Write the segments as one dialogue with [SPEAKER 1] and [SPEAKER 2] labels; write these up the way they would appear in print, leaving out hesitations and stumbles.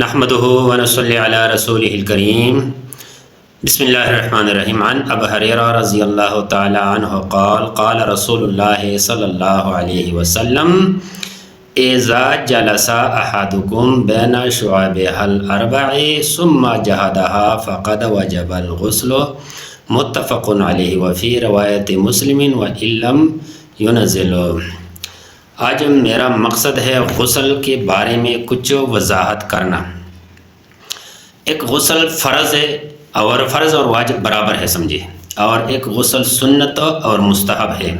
[SPEAKER 1] نحمده ونصلي على رسوله الكريم بسم الله الرحمن الرحيم عن أبي هريرة رضي الله تعالى عنه قال قال رسول الله صلى الله عليه وسلم إذا جلس أحدكم بين شعابها الأربع ثم جهدها فقد وجب الغسل متفق عليه وفي رواية مسلم وإن لم ينزل۔ آج میرا مقصد ہے غسل کے بارے میں کچھ وضاحت کرنا۔ ایک غسل فرض ہے اور فرض اور واجب برابر ہے سمجھے، اور ایک غسل سنت اور مستحب ہے۔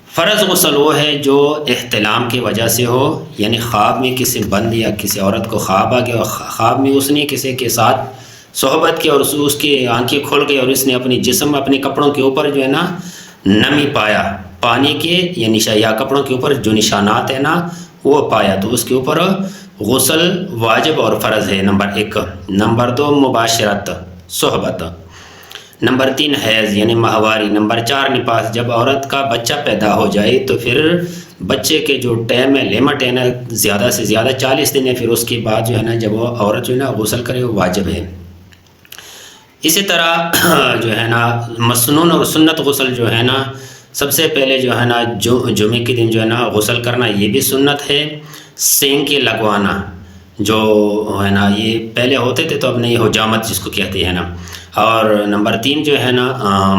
[SPEAKER 1] فرض غسل وہ ہے جو احتلام کی وجہ سے ہو، یعنی خواب میں کسی بند یا کسی عورت کو خواب آ گیا اور خواب میں اس نے کسی کے ساتھ صحبت کی اور اس کی آنکھیں کھل گئی اور اس نے اپنی جسم اپنے کپڑوں کے اوپر جو ہے نا نمی پایا، پانی کے یا کپڑوں کے اوپر جو نشانات ہیں نا وہ پایا، تو اس کے اوپر غسل واجب اور فرض ہے، نمبر 1۔ نمبر 2 مباشرت صحبت، نمبر 3 حیض یعنی ماہواری، نمبر 4 نفاس، جب عورت کا بچہ پیدا ہو جائے تو پھر بچے کے جو ٹائم ہے لیمٹ ہے نا زیادہ سے زیادہ 40 دن ہے، پھر اس کے بعد جو ہے نا جب وہ عورت جو ہے نا غسل کرے وہ واجب ہے۔ اسی طرح جو ہے نا مسنون اور سنت غسل جو ہے نا سب سے پہلے جو ہے نا جمعے کے دن جو ہے نا غسل کرنا یہ بھی سنت ہے۔ سینکے لگوانا جو ہے نا یہ پہلے ہوتے تھے تو اب نہیں، حجامت جس کو کہتے ہیں نا۔ اور نمبر 3 جو ہے نا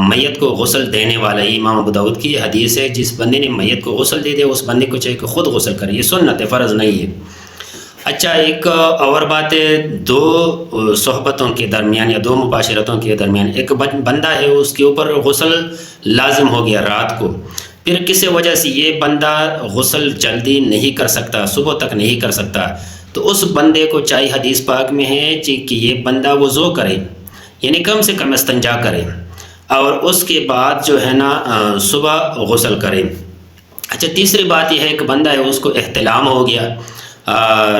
[SPEAKER 1] میت کو غسل دینے والا، یہ امام ابو داؤد کی حدیث ہے، جس بندے نے میت کو غسل دے دیا اس بندے کو چاہیے کہ خود غسل کرے، یہ سنت ہے، فرض نہیں ہے۔ اچھا، ایک اور بات ہے، 2 صحبتوں کے درمیان یا 2 مباشرتوں کے درمیان ایک بندہ ہے اس کے اوپر غسل لازم ہو گیا رات کو، پھر کسی وجہ سے یہ بندہ غسل جلدی نہیں کر سکتا، صبح تک نہیں کر سکتا، تو اس بندے کو چاہیے، حدیث پاک میں ہے کہ یہ بندہ وضو کرے، یعنی کم سے کم استنجا کرے، اور اس کے بعد جو ہے نا صبح غسل کرے۔ اچھا، تیسری بات یہ ہے ایک بندہ ہے اس کو احتلام ہو گیا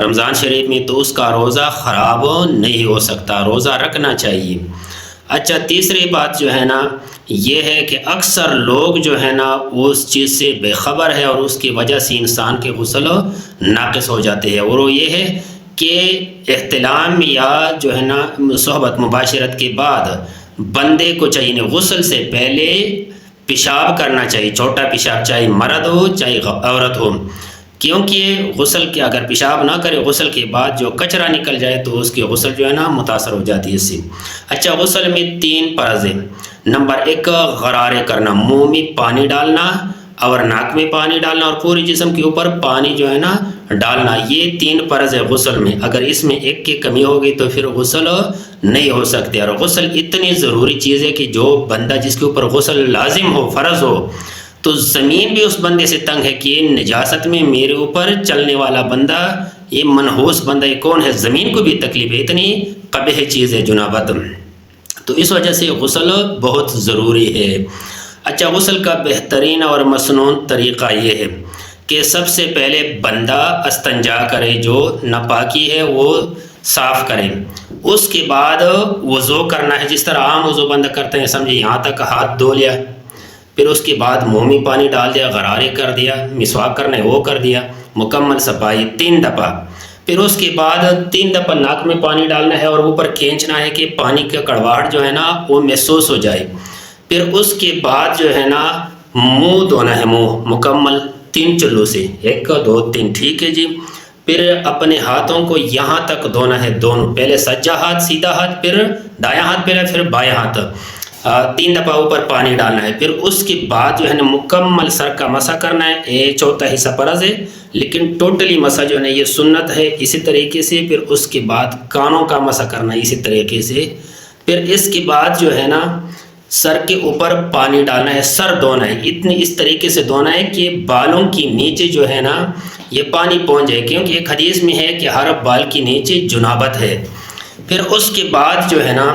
[SPEAKER 1] رمضان شریف میں، تو اس کا روزہ خراب نہیں ہو سکتا، روزہ رکھنا چاہیے۔ اچھا، تیسری بات جو ہے نا یہ ہے کہ اکثر لوگ جو ہے نا اس چیز سے بے خبر ہے اور اس کی وجہ سے انسان کے غسل ناقص ہو جاتے ہیں، اور وہ یہ ہے کہ احتلام یا جو ہے نا صحبت مباشرت کے بعد بندے کو چاہیے غسل سے پہلے پیشاب کرنا چاہیے، چھوٹا پیشاب، چاہے مرد ہو چاہے عورت ہو، کیونکہ غسل کے اگر پیشاب نہ کرے غسل کے بعد جو کچرا نکل جائے تو اس کی غسل جو ہے نا متاثر ہو جاتی ہے اس سے۔ اچھا، غسل میں 3 فرض ہیں۔ نمبر 1 غرارے کرنا، منہ میں پانی ڈالنا اور ناک میں پانی ڈالنا اور پورے جسم کے اوپر پانی جو ہے نا ڈالنا، یہ 3 فرض ہے غسل میں۔ اگر اس میں ایک کی کمی ہوگی تو پھر غسل نہیں ہو سکتے، اور غسل اتنی ضروری چیز ہے کہ جو بندہ جس کے اوپر غسل لازم ہو، فرض ہو، تو زمین بھی اس بندے سے تنگ ہے کہ یہ نجاست میں میرے اوپر چلنے والا بندہ، یہ منحوس بندہ یہ کون ہے، زمین کو بھی تکلیف ہے، اتنی قبیح چیز ہے جنابت، تو اس وجہ سے غسل بہت ضروری ہے۔ اچھا، غسل کا بہترین اور مسنون طریقہ یہ ہے کہ سب سے پہلے بندہ استنجا کرے، جو ناپاکی ہے وہ صاف کرے، اس کے بعد وضو کرنا ہے، جس طرح عام وضو بندہ کرتے ہیں سمجھے، یہاں تک ہاتھ دھو لیا، پھر اس کے بعد منہ میں پانی ڈال دیا، غرارے کر دیا، مسواک کرنا ہے وہ کر دیا، مکمل صفائی 3 دفعہ، پھر اس کے بعد 3 دفعہ ناک میں پانی ڈالنا ہے اور اوپر کھینچنا ہے کہ پانی کا کڑواہٹ جو ہے نا وہ محسوس ہو جائے، پھر اس کے بعد جو ہے نا منہ دھونا ہے، منہ مکمل 3 چلوں سے، 1 2 3، ٹھیک ہے جی۔ پھر اپنے ہاتھوں کو یہاں تک دھونا ہے، دونوں، پہلے سجا ہاتھ سیدھا ہاتھ، پھر دایاں ہاتھ پہلے، پھر بایاں ہاتھ، 3 دفعہ اوپر پانی ڈالنا ہے، پھر اس کے بعد جو ہے نا مکمل سر کا مسح کرنا ہے، یہ چوتھا حصہ فرض ہے لیکن ٹوٹلی مسح جو ہے نا یہ سنت ہے۔ اسی طریقے سے پھر اس کے بعد کانوں کا مسح کرنا ہے اسی طریقے سے، پھر اس کے بعد جو ہے نا سر کے اوپر پانی ڈالنا ہے، سر دھونا ہے، اس طریقے سے دھونا ہے کہ بالوں کے نیچے جو ہے نا یہ پانی پہنچ جائے، کیونکہ ایک حدیث میں ہے کہ ہر بال کے نیچے جنابت ہے۔ پھر اس کے بعد جو ہے نا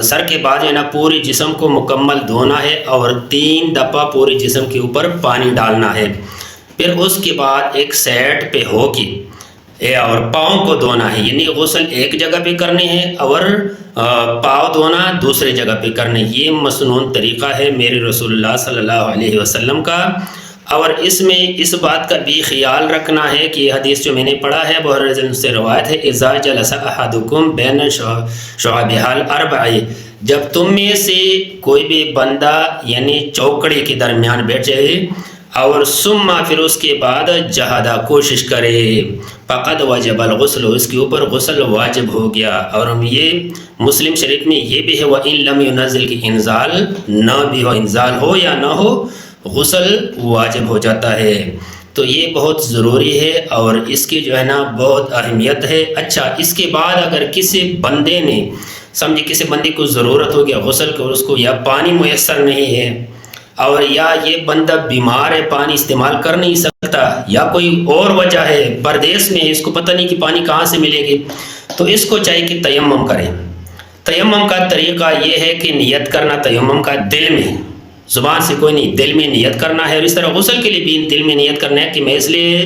[SPEAKER 1] سر کے بعد جو ہے نا پورے جسم کو مکمل دھونا ہے اور 3 دفعہ پورے جسم کے اوپر پانی ڈالنا ہے، پھر اس کے بعد ایک سیٹ پہ ہو کے اور پاؤں کو دھونا ہے، یعنی غسل ایک جگہ پہ کرنے ہے اور پاؤں دھونا دوسرے جگہ پہ کرنے، یہ مسنون طریقہ ہے میرے رسول اللہ صلی اللہ علیہ وسلم کا۔ اور اس میں اس بات کا بھی خیال رکھنا ہے کہ یہ حدیث جو میں نے پڑھا ہے ابو ہریرہ سے روایت ہے، اذا جلس احدکم بین شعبها الاربع، جب تم میں سے کوئی بھی بندہ یعنی چوکڑے کے درمیان بیٹھ جائے، اور ثم پھر اس کے بعد جہادہ کوشش کرے، فقد وجب الغسل، اس کے اوپر غسل واجب ہو گیا۔ اور یہ مسلم شریف میں یہ بھی ہے وَإِن لَمْ يُنَزِّلْ کی انزال نہ بھی ہو، انزال ہو یا نہ ہو غسل واجب ہو جاتا ہے۔ تو یہ بہت ضروری ہے اور اس کی جو ہے نا بہت اہمیت ہے۔ اچھا، اس کے بعد اگر کسی بندے نے سمجھے کسی بندے کو ضرورت ہو گیا غسل کو، اس کو یا پانی میسر نہیں ہے، اور یا یہ بندہ بیمار ہے پانی استعمال کر نہیں سکتا، یا کوئی اور وجہ ہے پردیس میں اس کو پتہ نہیں کہ پانی کہاں سے ملے گی، تو اس کو چاہیے کہ تیمم کرے۔ تیمم کا طریقہ یہ ہے کہ نیت کرنا تیمم کا دل میں، زبان سے کوئی نہیں، دل میں نیت کرنا ہے۔ اور اس طرح غسل کے لیے بھی دل میں نیت کرنا ہے کہ میں اس لیے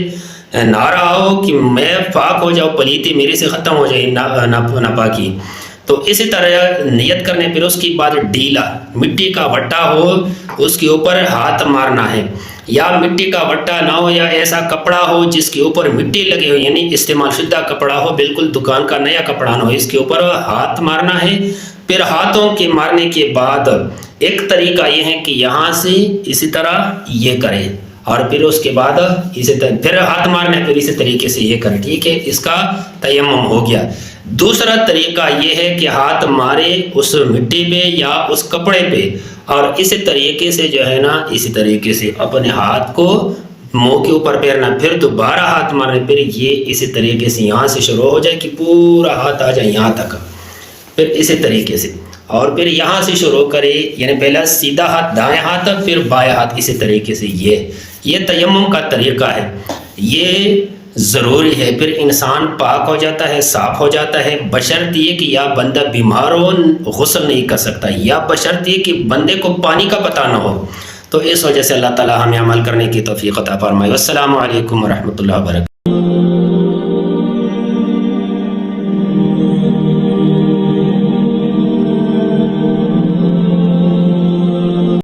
[SPEAKER 1] نہ رہا ہو کہ میں پاک ہو جاؤ، پلیتی میرے سے ختم ہو جائے ناپاکی۔ تو اسی طرح نیت کرنے پھر اس کے بعد ڈیلا مٹی کا وٹا ہو اس کے اوپر ہاتھ مارنا ہے، یا مٹی کا وٹا نہ ہو یا ایسا کپڑا ہو جس کے اوپر مٹی لگے ہو، یعنی استعمال شدہ کپڑا ہو، بالکل دکان کا نیا کپڑا نہ ہو، اس کے اوپر ہاتھ مارنا ہے۔ پھر ہاتھوں کے مارنے کے بعد ایک طریقہ یہ ہے کہ یہاں سے اسی طرح یہ کرے، اور پھر اس کے بعد اسی طرح پھر ہاتھ مارنا ہے، پھر اسی طریقے سے یہ کرے، ٹھیک ہے، اس کا تیمم ہو گیا۔ دوسرا طریقہ یہ ہے کہ ہاتھ مارے اس مٹی پہ یا اس کپڑے پہ، اور اسی طریقے سے جو ہے نا اسی طریقے سے اپنے ہاتھ کو منہ کے اوپر پھیرنا، پھر دوبارہ ہاتھ مارنے، پھر یہ اسی طریقے سے یہاں سے شروع ہو جائے کہ پورا ہاتھ آ جائے یہاں تک، پھر اسی طریقے سے، اور پھر یہاں سے شروع کرے، یعنی پہلا سیدھا ہاتھ دائیں ہاتھ پھر بائیں ہاتھ، اسی طریقے سے یہ تیمم کا طریقہ ہے، یہ ضروری ہے۔ پھر انسان پاک ہو جاتا ہے، صاف ہو جاتا ہے، بشرط یہ کہ یا بندہ بیمار ہو غسل نہیں کر سکتا، یا بشرط یہ کہ بندے کو پانی کا پتہ نہ ہو۔ تو اس وجہ سے اللہ تعالی ہمیں عمل کرنے کی توفیق عطا فرمائے۔ السلام علیکم ورحمۃ اللہ وبرکاتہ۔